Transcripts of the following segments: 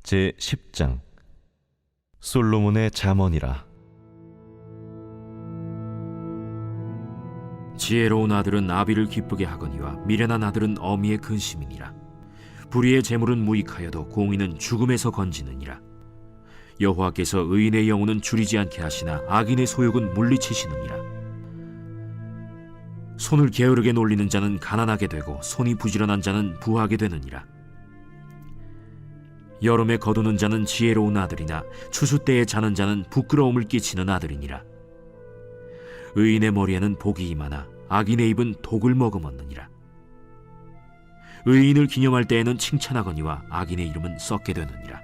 제10장 솔로몬의 잠언이라. 지혜로운 아들은 아비를 기쁘게 하거니와 미련한 아들은 어미의 근심이니라. 불의의 재물은 무익하여도 공의는 죽음에서 건지느니라. 여호와께서 의인의 영혼은 줄이지 않게 하시나 악인의 소욕은 물리치시느니라. 손을 게으르게 놀리는 자는 가난하게 되고 손이 부지런한 자는 부하게 되느니라. 여름에 거두는 자는 지혜로운 아들이나 추수 때에 자는 자는 부끄러움을 끼치는 아들이니라. 의인의 머리에는 복이 임하나 악인의 입은 독을 머금었느니라. 의인을 기념할 때에는 칭찬하거니와 악인의 이름은 썩게 되느니라.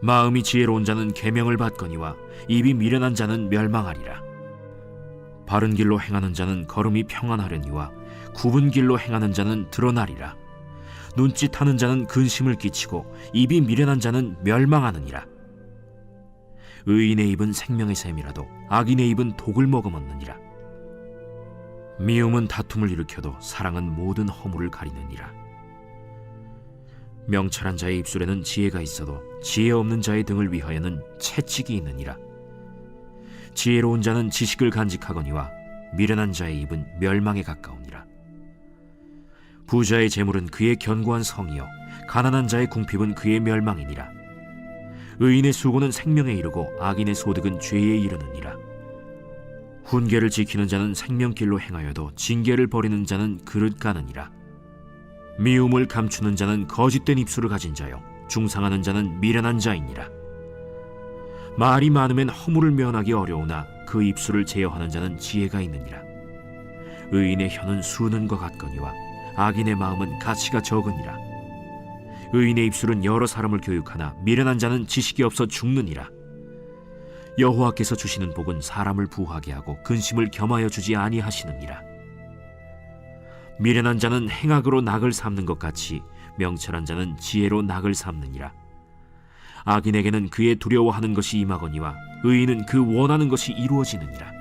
마음이 지혜로운 자는 계명을 받거니와 입이 미련한 자는 멸망하리라. 바른 길로 행하는 자는 걸음이 평안하려니와 굽은 길로 행하는 자는 드러나리라. 눈짓하는 자는 근심을 끼치고 입이 미련한 자는 멸망하느니라. 의인의 입은 생명의 샘이라도 악인의 입은 독을 머금었느니라. 미움은 다툼을 일으켜도 사랑은 모든 허물을 가리느니라. 명철한 자의 입술에는 지혜가 있어도 지혜 없는 자의 등을 위하여는 채찍이 있느니라. 지혜로운 자는 지식을 간직하거니와 미련한 자의 입은 멸망에 가까우니라. 부자의 재물은 그의 견고한 성이요 가난한 자의 궁핍은 그의 멸망이니라. 의인의 수고는 생명에 이르고 악인의 소득은 죄에 이르느니라. 훈계를 지키는 자는 생명길로 행하여도 징계를 버리는 자는 그릇 가느니라. 미움을 감추는 자는 거짓된 입술을 가진 자요 중상하는 자는 미련한 자이니라. 말이 많으면 허물을 면하기 어려우나 그 입술을 제어하는 자는 지혜가 있느니라. 의인의 혀는 수는과 같거니와 악인의 마음은 가치가 적으니라. 의인의 입술은 여러 사람을 교육하나 미련한 자는 지식이 없어 죽느니라. 여호와께서 주시는 복은 사람을 부하게 하고 근심을 겸하여 주지 아니하시느니라. 미련한 자는 행악으로 낙을 삼는 것 같이 명철한 자는 지혜로 낙을 삼느니라. 악인에게는 그의 두려워하는 것이 임하거니와 의인은 그 원하는 것이 이루어지느니라.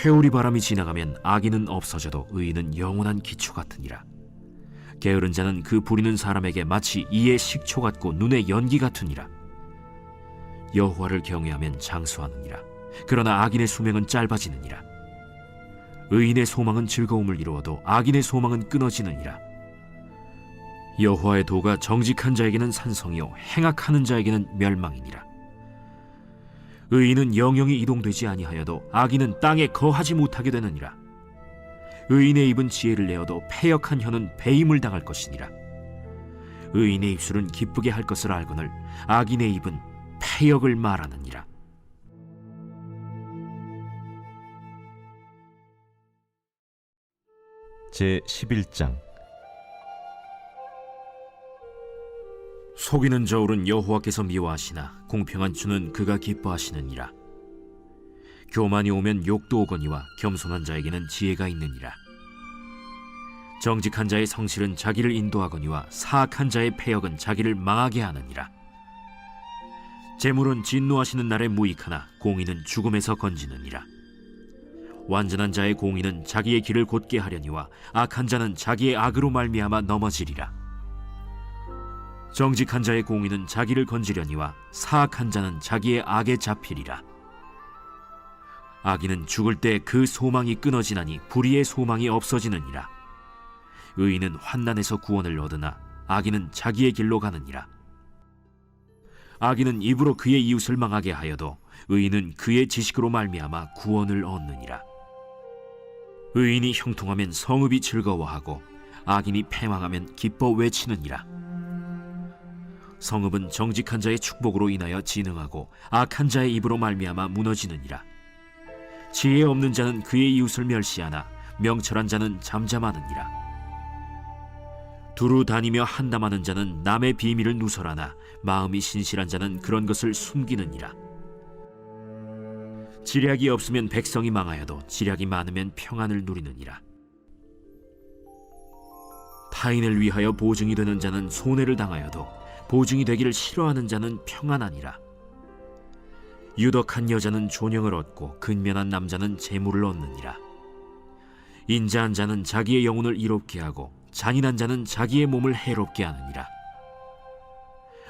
회오리 바람이 지나가면 악인은 없어져도 의인은 영원한 기초 같으니라. 게으른 자는 그 부리는 사람에게 마치 이의 식초 같고 눈의 연기 같으니라. 여호와를 경외하면 장수하느니라. 그러나 악인의 수명은 짧아지느니라. 의인의 소망은 즐거움을 이루어도 악인의 소망은 끊어지느니라. 여호와의 도가 정직한 자에게는 산성이요 행악하는 자에게는 멸망이니라. 의인은 영영이 이동되지 아니하여도 악인은 땅에 거하지 못하게 되느니라. 의인의 입은 지혜를 내어도 패역한 혀는 배임을 당할 것이니라. 의인의 입술은 기쁘게 할 것을 알거늘 악인의 입은 패역을 말하느니라. 제11장 속이는 저울은 여호와께서 미워하시나 공평한 주는 그가 기뻐하시느니라. 교만이 오면 욕도 오거니와 겸손한 자에게는 지혜가 있느니라. 정직한 자의 성실은 자기를 인도하거니와 사악한 자의 패역은 자기를 망하게 하느니라. 재물은 진노하시는 날에 무익하나 공의는 죽음에서 건지느니라. 완전한 자의 공의는 자기의 길을 곧게 하려니와 악한 자는 자기의 악으로 말미암아 넘어지리라. 정직한 자의 공의는 자기를 건지려니와 사악한 자는 자기의 악에 잡히리라. 악인은 죽을 때 그 소망이 끊어지나니 불의의 소망이 없어지느니라. 의인은 환난에서 구원을 얻으나 악인은 자기의 길로 가느니라. 악인은 입으로 그의 이웃을 망하게 하여도 의인은 그의 지식으로 말미암아 구원을 얻느니라. 의인이 형통하면 성읍이 즐거워하고 악인이 패망하면 기뻐 외치느니라. 성읍은 정직한 자의 축복으로 인하여 진흥하고 악한 자의 입으로 말미암아 무너지느니라. 지혜 없는 자는 그의 이웃을 멸시하나 명철한 자는 잠잠하느니라. 두루 다니며 한담하는 자는 남의 비밀을 누설하나 마음이 신실한 자는 그런 것을 숨기느니라. 지략이 없으면 백성이 망하여도 지략이 많으면 평안을 누리느니라. 타인을 위하여 보증이 되는 자는 손해를 당하여도 보증이 되기를 싫어하는 자는 평안하니라. 유덕한 여자는 존영을 얻고 근면한 남자는 재물을 얻느니라. 인자한 자는 자기의 영혼을 이롭게 하고 잔인한 자는 자기의 몸을 해롭게 하느니라.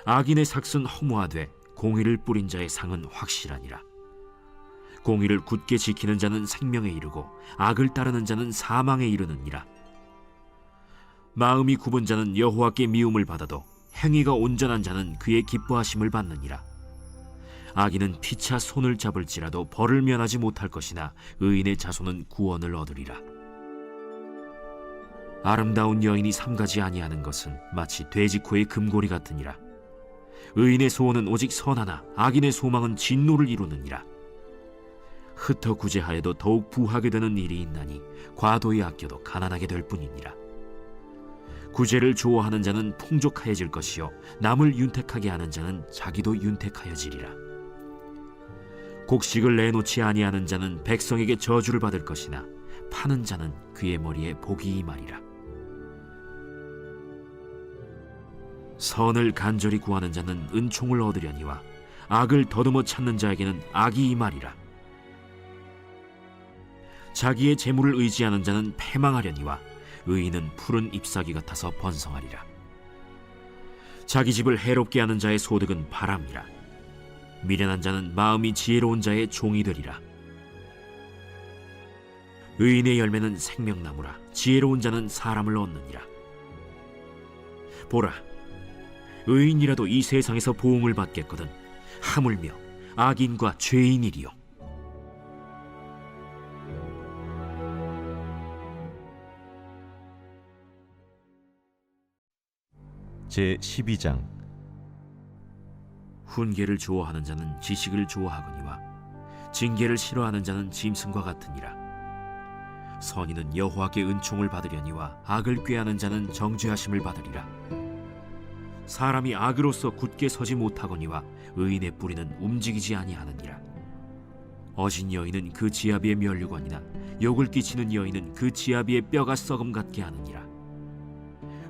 악인의 삭은 허무하되 공의를 뿌린 자의 상은 확실하니라. 공의를 굳게 지키는 자는 생명에 이르고 악을 따르는 자는 사망에 이르느니라. 마음이 굽은 자는 여호와께 미움을 받아도 행위가 온전한 자는 그의 기뻐하심을 받느니라. 악인은 피차 손을 잡을지라도 벌을 면하지 못할 것이나 의인의 자손은 구원을 얻으리라. 아름다운 여인이 삼가지 아니하는 것은 마치 돼지코의 금고리 같으니라. 의인의 소원은 오직 선하나 악인의 소망은 진노를 이루느니라. 흩어 구제하여도 더욱 부하게 되는 일이 있나니 과도히 아껴도 가난하게 될 뿐이니라. 구제를 좋아하는 자는 풍족하여질 것이요 남을 윤택하게 하는 자는 자기도 윤택하여지리라. 곡식을 내놓지 아니하는 자는 백성에게 저주를 받을 것이나 파는 자는 그의 머리에 복이 임하리라. 선을 간절히 구하는 자는 은총을 얻으려니와 악을 더듬어 찾는 자에게는 악이 임하리라. 자기의 재물을 의지하는 자는 패망하려니와 의인은 푸른 잎사귀 같아서 번성하리라. 자기 집을 해롭게 하는 자의 소득은 바람이라. 미련한 자는 마음이 지혜로운 자의 종이 되리라. 의인의 열매는 생명나무라. 지혜로운 자는 사람을 얻느니라. 보라, 의인이라도 이 세상에서 보응을 받겠거든 하물며 악인과 죄인이리요. 제12장. 훈계를 좋아하는 자는 지식을 좋아하거니와 징계를 싫어하는 자는 짐승과 같으니라. 선인은 여호와께 은총을 받으려니와 악을 꾀하는 자는 정죄하심을 받으리라. 사람이 악으로서 굳게 서지 못하거니와 의인의 뿌리는 움직이지 아니하느니라. 어진 여인은 그 지아비의 면류관이나 욕을 끼치는 여인은 그 지아비의 뼈가 썩음 같게 하느니라.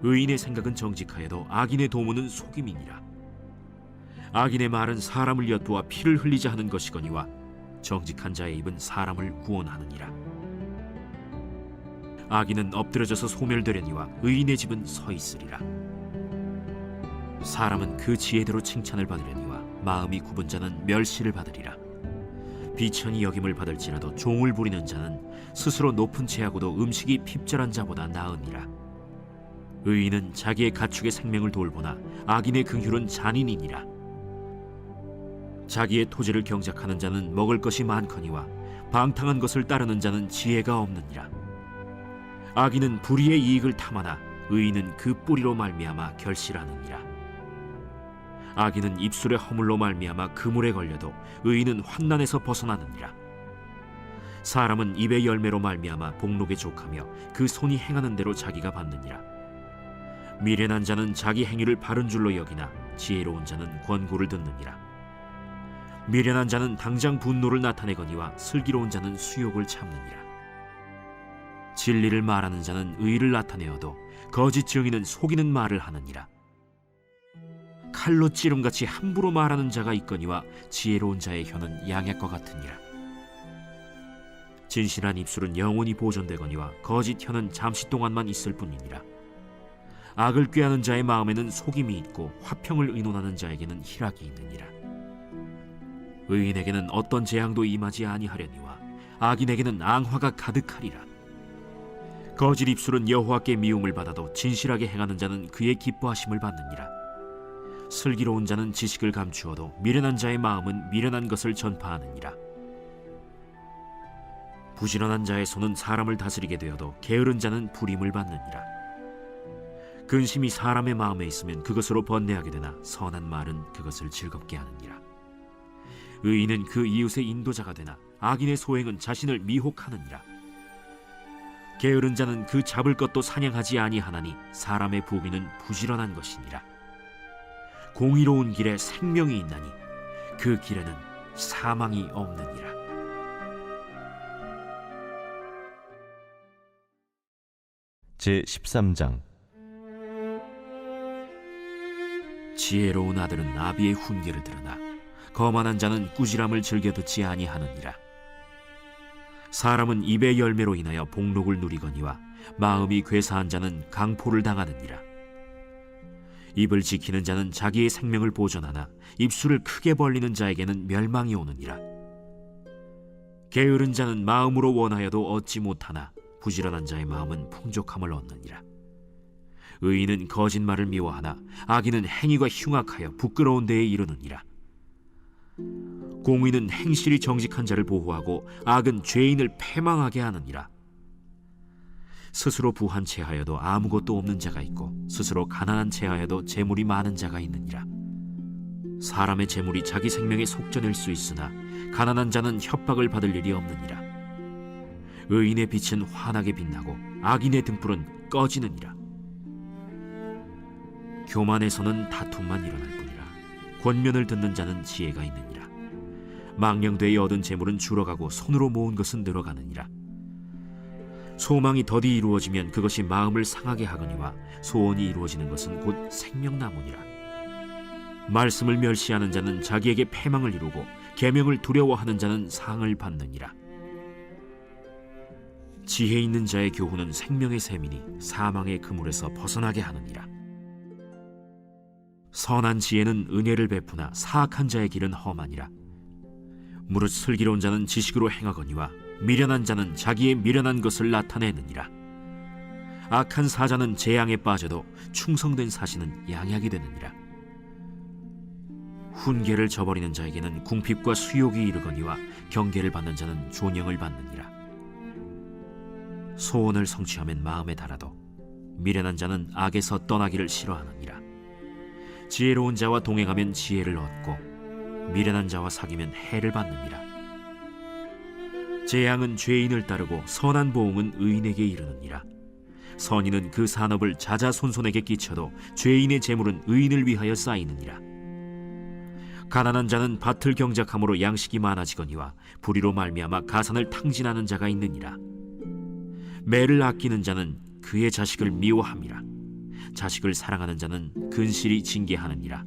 의인의 생각은 정직하여도 악인의 도모는 속임이니라. 악인의 말은 사람을 엿보아 피를 흘리자 하는 것이거니와 정직한 자의 입은 사람을 구원하느니라. 악인은 엎드려져서 소멸되려니와 의인의 집은 서 있으리라. 사람은 그 지혜대로 칭찬을 받으려니와 마음이 굽은 자는 멸시를 받으리라. 비천히 여김을 받을지라도 종을 부리는 자는 스스로 높은 채하고도 음식이 핍절한 자보다 나으니라. 의인은 자기의 가축의 생명을 돌보나 악인의 긍휼은 잔인이니라. 자기의 토지를 경작하는 자는 먹을 것이 많거니와 방탕한 것을 따르는 자는 지혜가 없느니라. 악인은 불의의 이익을 탐하나 의인은 그 뿌리로 말미암아 결실하느니라. 악인은 입술의 허물로 말미암아 그물에 걸려도 의인은 환난에서 벗어나느니라. 사람은 입의 열매로 말미암아 복록에 족하며 그 손이 행하는 대로 자기가 받느니라. 미련한 자는 자기 행위를 바른 줄로 여기나 지혜로운 자는 권고를 듣느니라. 미련한 자는 당장 분노를 나타내거니와 슬기로운 자는 수욕을 참느니라. 진리를 말하는 자는 의를 나타내어도 거짓 증인은 속이는 말을 하느니라. 칼로 찌름같이 함부로 말하는 자가 있거니와 지혜로운 자의 혀는 양약과 같으니라. 진실한 입술은 영원히 보존되거니와 거짓 혀는 잠시 동안만 있을 뿐이니라. 악을 꾀하는 자의 마음에는 속임이 있고 화평을 의논하는 자에게는 희락이 있느니라. 의인에게는 어떤 재앙도 임하지 아니하려니와 악인에게는 앙화가 가득하리라. 거짓 입술은 여호와께 미움을 받아도 진실하게 행하는 자는 그의 기뻐하심을 받느니라. 슬기로운 자는 지식을 감추어도 미련한 자의 마음은 미련한 것을 전파하느니라. 부지런한 자의 손은 사람을 다스리게 되어도 게으른 자는 불임을 받느니라. 근심이 사람의 마음에 있으면 그것으로 번뇌하게 되나 선한 말은 그것을 즐겁게 하느니라. 의인은 그 이웃의 인도자가 되나 악인의 소행은 자신을 미혹하느니라. 게으른 자는 그 잡을 것도 사냥하지 아니하나니 사람의 부귀는 부지런한 것이니라. 공의로운 길에 생명이 있나니 그 길에는 사망이 없느니라. 제13장. 지혜로운 아들은 아비의 훈계를 들으나 거만한 자는 꾸지람을 즐겨 듣지 아니하느니라. 사람은 입의 열매로 인하여 복록을 누리거니와 마음이 괴사한 자는 강포를 당하느니라. 입을 지키는 자는 자기의 생명을 보존하나 입술을 크게 벌리는 자에게는 멸망이 오느니라. 게으른 자는 마음으로 원하여도 얻지 못하나 부지런한 자의 마음은 풍족함을 얻느니라. 의인은 거짓말을 미워하나 악인은 행위가 흉악하여 부끄러운 데에 이르느니라. 공의는 행실이 정직한 자를 보호하고 악은 죄인을 패망하게 하느니라. 스스로 부한 채하여도 아무것도 없는 자가 있고 스스로 가난한 채하여도 재물이 많은 자가 있느니라. 사람의 재물이 자기 생명에 속전일 수 있으나 가난한 자는 협박을 받을 일이 없느니라. 의인의 빛은 환하게 빛나고 악인의 등불은 꺼지느니라. 교만에서는 다툼만 일어날 뿐이라. 권면을 듣는 자는 지혜가 있느니라. 망령되이 얻은 재물은 줄어가고 손으로 모은 것은 늘어가느니라. 소망이 더디 이루어지면 그것이 마음을 상하게 하거니와 소원이 이루어지는 것은 곧 생명나무니라. 말씀을 멸시하는 자는 자기에게 패망을 이루고 계명을 두려워하는 자는 상을 받느니라. 지혜 있는 자의 교훈은 생명의 샘이니 사망의 그물에서 벗어나게 하느니라. 선한 지혜는 은혜를 베푸나 사악한 자의 길은 험하니라. 무릇 슬기로운 자는 지식으로 행하거니와 미련한 자는 자기의 미련한 것을 나타내느니라. 악한 사자는 재앙에 빠져도 충성된 사신은 양약이 되느니라. 훈계를 저버리는 자에게는 궁핍과 수욕이 이르거니와 경계를 받는 자는 존영을 받느니라. 소원을 성취하면 마음에 달아도 미련한 자는 악에서 떠나기를 싫어하느니라. 지혜로운 자와 동행하면 지혜를 얻고 미련한 자와 사귀면 해를 받느니라. 재앙은 죄인을 따르고 선한 보응은 의인에게 이르느니라. 선인은 그 산업을 자자손손에게 끼쳐도 죄인의 재물은 의인을 위하여 쌓이느니라. 가난한 자는 밭을 경작함으로 양식이 많아지거니와 불의로 말미암아 가산을 탕진하는 자가 있느니라. 매를 아끼는 자는 그의 자식을 미워함이라. 자식을 사랑하는 자는 근실이 징계하느니라.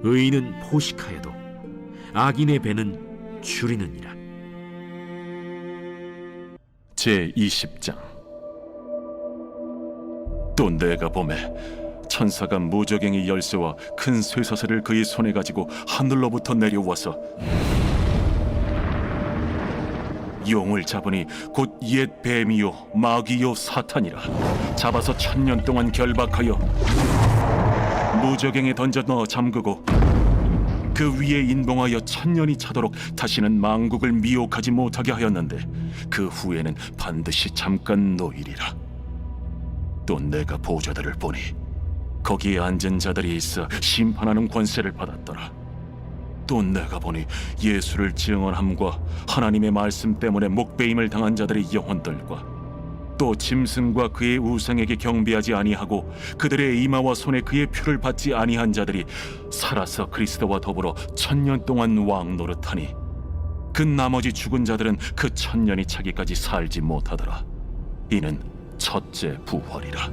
의인은 포식하여도 악인의 배는 줄이느니라. 제20장. 또 내가 보매 천사가 무저갱이 열쇠와 큰 쇠사슬을 그의 손에 가지고 하늘로부터 내려와서 용을 잡으니 곧 옛 뱀이요 마귀요 사탄이라. 잡아서 1000년 동안 결박하여 무저갱에 던져 넣어 잠그고 그 위에 인봉하여 1000년이 차도록 다시는 만국을 미혹하지 못하게 하였는데 그 후에는 반드시 잠깐 노이리라. 또 내가 보좌들을 보니 거기에 앉은 자들이 있어 심판하는 권세를 받았더라. 또 내가 보니 예수를 증언함과 하나님의 말씀 때문에 목베임을 당한 자들의 영혼들과 또 짐승과 그의 우상에게 경배하지 아니하고 그들의 이마와 손에 그의 표를 받지 아니한 자들이 살아서 그리스도와 더불어 1000년 동안 왕 노릇하니 그 나머지 죽은 자들은 그 1000년이 차기까지 살지 못하더라. 이는 첫째 부활이라.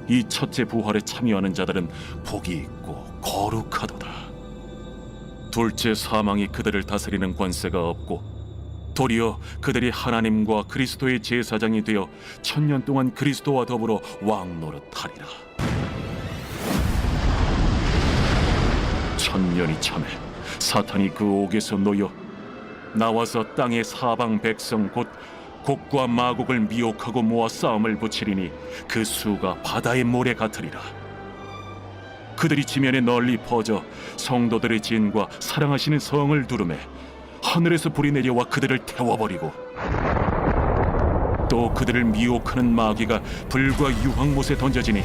이 첫째 부활에 참여하는 자들은 복이 있고 거룩하도다. 둘째 사망이 그들을 다스리는 권세가 없고 도리어 그들이 하나님과 그리스도의 제사장이 되어 1000년 동안 그리스도와 더불어 왕 노릇하리라. 1000년이 참에 사탄이 그 옥에서 놓여 나와서 땅의 사방 백성 곧 곡과 마곡을 미혹하고 모아 싸움을 붙이리니 그 수가 바다의 모래 같으리라. 그들이 지면에 널리 퍼져 성도들의 진과 사랑하시는 성을 두르매 하늘에서 불이 내려와 그들을 태워버리고 또 그들을 미혹하는 마귀가 불과 유황못에 던져지니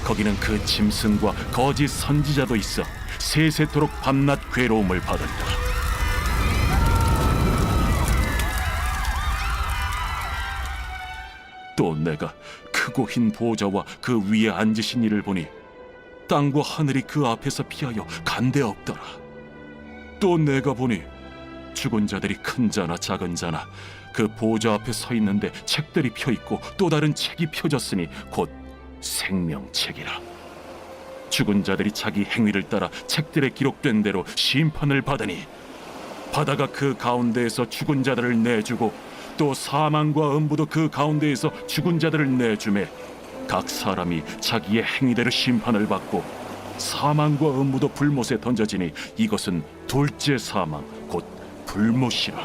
거기는 그 짐승과 거짓 선지자도 있어 세세토록 밤낮 괴로움을 받으리라. 또 내가 크고 흰 보좌와 그 위에 앉으신 이를 보니 땅과 하늘이 그 앞에서 피하여 간데 없더라. 또 내가 보니 죽은 자들이 큰 자나 작은 자나 그 보좌 앞에 서 있는데 책들이 펴 있고 또 다른 책이 펴졌으니 곧 생명책이라. 죽은 자들이 자기 행위를 따라 책들에 기록된 대로 심판을 받으니 바다가 그 가운데에서 죽은 자들을 내주고 또 사망과 음부도 그 가운데에서 죽은 자들을 내주매 각 사람이 자기의 행위대로 심판을 받고 사망과 음부도 불못에 던져지니 이것은 둘째 사망 곧 불못이라.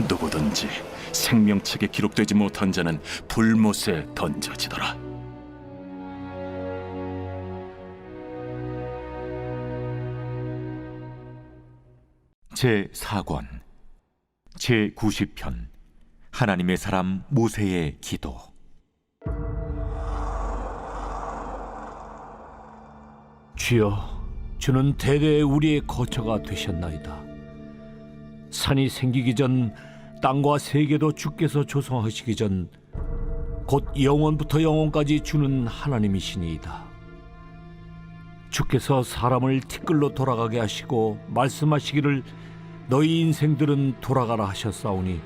누구든지 생명책에 기록되지 못한 자는 불못에 던져지더라. 제4권 제90편 하나님의 사람 모세의 기도. 주여, 주는 대대 우리의 거처가 되셨나이다. 산이 생기기 전 땅과 세계도 주께서 조성하시기 전 곧 영원부터 영원까지 주는 하나님이시니이다. 주께서 사람을 티끌로 돌아가게 하시고 말씀하시기를 너희 인생들은 돌아가라 하셨사오니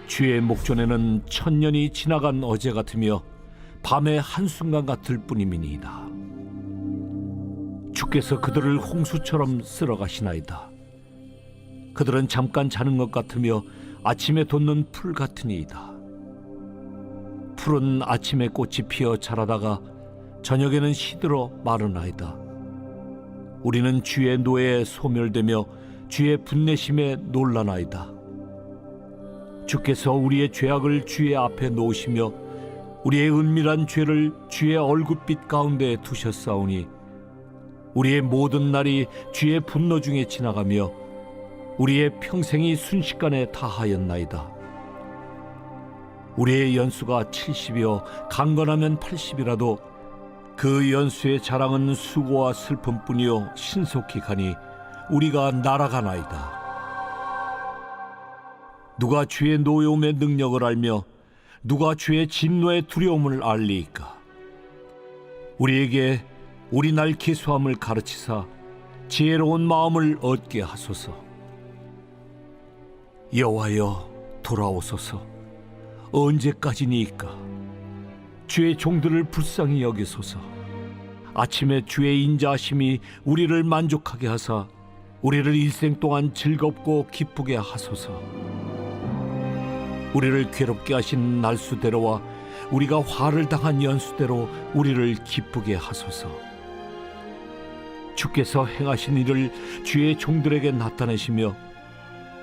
주의 목전에는 천년이 지나간 어제 같으며 밤의 한순간 같을 뿐임이니이다. 주께서 그들을 홍수처럼 쓸어가시나이다. 그들은 잠깐 자는 것 같으며 아침에 돋는 풀 같으니이다. 풀은 아침에 꽃이 피어 자라다가 저녁에는 시들어 마르나이다. 우리는 주의 노에 소멸되며 주의 분내심에 놀라나이다. 주께서 우리의 죄악을 주의 앞에 놓으시며 우리의 은밀한 죄를 주의 얼굴빛 가운데 두셨사오니 우리의 모든 날이 주의 분노 중에 지나가며 우리의 평생이 순식간에 다하였나이다. 우리의 연수가 70이요 강건하면 80이라도 그 연수의 자랑은 수고와 슬픔뿐이요 신속히 가니 우리가 날아가나이다. 누가 주의 노여움의 능력을 알며 누가 주의 진노의 두려움을 알리이까? 우리에게 우리 날 계수함을 가르치사 지혜로운 마음을 얻게 하소서. 여호와여, 돌아오소서. 언제까지니이까? 주의 종들을 불쌍히 여기소서. 아침에 주의 인자하심이 우리를 만족하게 하사 우리를 일생 동안 즐겁고 기쁘게 하소서. 우리를 괴롭게 하신 날수대로와 우리가 화를 당한 연수대로 우리를 기쁘게 하소서. 주께서 행하신 일을 주의 종들에게 나타내시며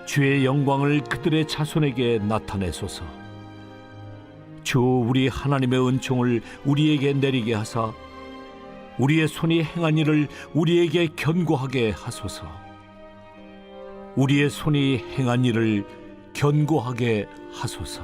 주의 영광을 그들의 자손에게 나타내소서. 주 우리 하나님의 은총을 우리에게 내리게 하사 우리의 손이 행한 일을 우리에게 견고하게 하소서. 우리의 손이 행한 일을 견고하게 하소서.